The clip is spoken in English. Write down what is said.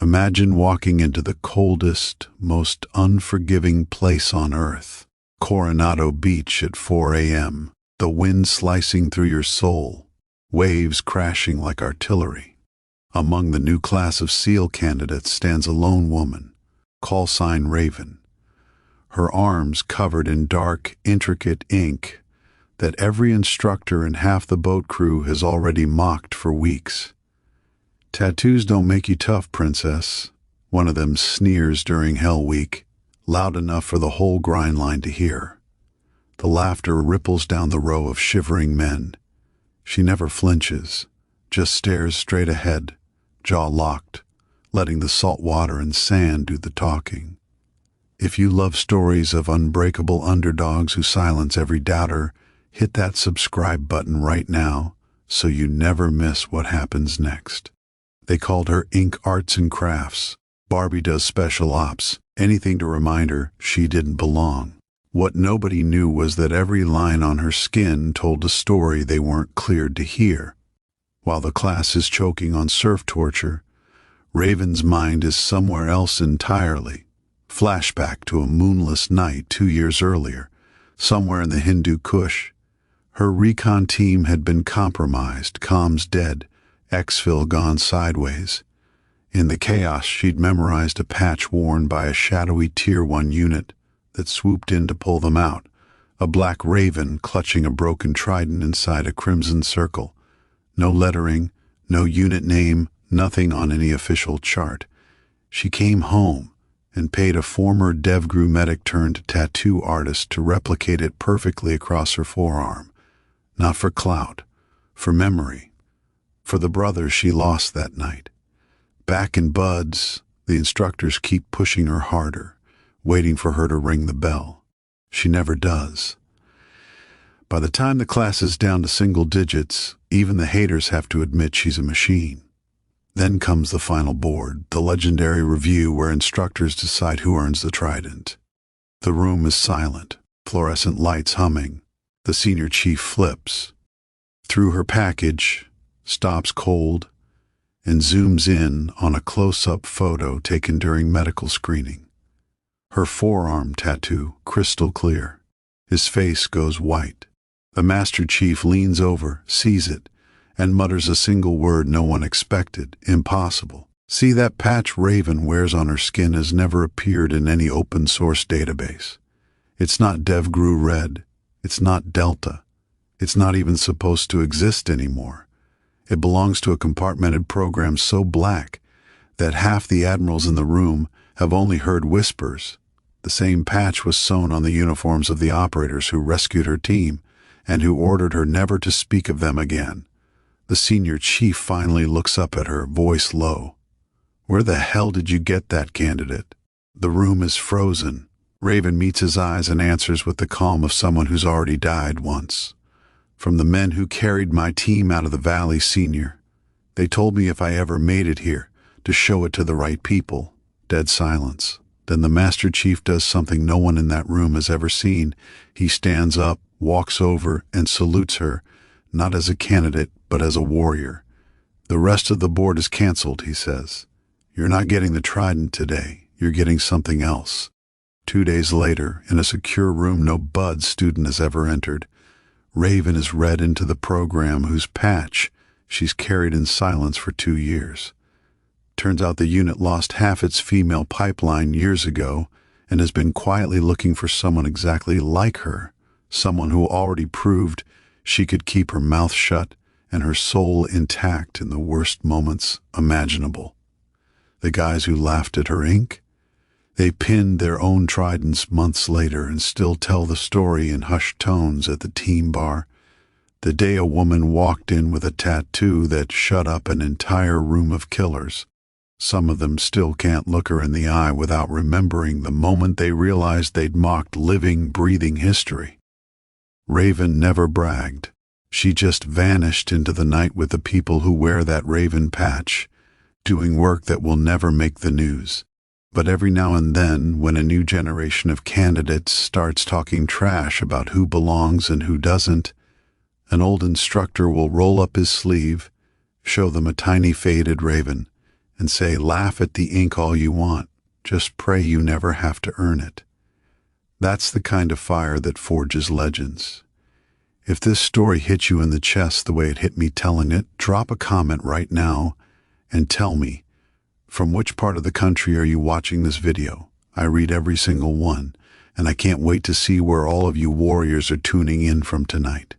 Imagine walking into the coldest, most unforgiving place on earth. Coronado Beach at 4 a.m., the wind slicing through your soul, waves crashing like artillery. Among the new class of SEAL candidates stands a lone woman, call sign Raven, her arms covered in dark, intricate ink that every instructor and half the boat crew has already mocked for weeks. "Tattoos don't make you tough, princess," one of them sneers during Hell Week, loud enough for the whole grind line to hear. The laughter ripples down the row of shivering men. She never flinches, just stares straight ahead, jaw locked, letting the salt water and sand do the talking. If you love stories of unbreakable underdogs who silence every doubter, hit that subscribe button right now so you never miss what happens next. They called her Ink Arts and Crafts. Barbie does special ops, anything to remind her she didn't belong. What nobody knew was that every line on her skin told a story they weren't cleared to hear. While the class is choking on surf torture, Raven's mind is somewhere else entirely. Flashback to a moonless night 2 years earlier, somewhere in the Hindu Kush. Her recon team had been compromised, comms dead, exfil gone sideways. In the chaos, she'd memorized a patch worn by a shadowy Tier 1 unit that swooped in to pull them out, a black raven clutching a broken trident inside a crimson circle. No lettering, no unit name, nothing on any official chart. She came home and paid a former DevGru medic turned tattoo artist to replicate it perfectly across her forearm. Not for clout, for memory, for the brother she lost that night. Back in Buds, the instructors keep pushing her harder, waiting for her to ring the bell. She never does. By the time the class is down to single digits, even the haters have to admit she's a machine. Then comes the final board, the legendary review where instructors decide who earns the trident. The room is silent, fluorescent lights humming. The senior chief flips through her package, stops cold, and zooms in on a close-up photo taken during medical screening. Her forearm tattoo, crystal clear. His face goes white. The Master Chief leans over, sees it, and mutters a single word no one expected: impossible. See, that patch Raven wears on her skin has never appeared in any open-source database. It's not DevGru Red. It's not Delta. It's not even supposed to exist anymore. It belongs to a compartmented program so black that half the admirals in the room have only heard whispers. The same patch was sewn on the uniforms of the operators who rescued her team and who ordered her never to speak of them again. The senior chief finally looks up at her, voice low. "Where the hell did you get that, candidate?" The room is frozen. Raven meets his eyes and answers with the calm of someone who's already died once. "From the men who carried my team out of the valley, senior. They told me if I ever made it here, to show it to the right people." Dead silence. Then the Master Chief does something no one in that room has ever seen. He stands up, walks over, and salutes her, not as a candidate, but as a warrior. "The rest of the board is canceled," he says. "You're not getting the trident today. You're getting something else." 2 days later, in a secure room no Bud student has ever entered, Raven is read into the program whose patch she's carried in silence for 2 years. Turns out the unit lost half its female pipeline years ago and has been quietly looking for someone exactly like her, someone who already proved she could keep her mouth shut and her soul intact in the worst moments imaginable. The guys who laughed at her ink, they pinned their own tridents months later and still tell the story in hushed tones at the team bar. The day a woman walked in with a tattoo that shut up an entire room of killers. Some of them still can't look her in the eye without remembering the moment they realized they'd mocked living, breathing history. Raven never bragged. She just vanished into the night with the people who wear that Raven patch, doing work that will never make the news. But every now and then, when a new generation of candidates starts talking trash about who belongs and who doesn't, an old instructor will roll up his sleeve, show them a tiny faded Raven, and say, laugh at the ink all you want. Just pray you never have to earn it. That's the kind of fire that forges legends. If this story hit you in the chest the way it hit me telling it, drop a comment right now and tell me, from which part of the country are you watching this video? I read every single one, and I can't wait to see where all of you warriors are tuning in from tonight.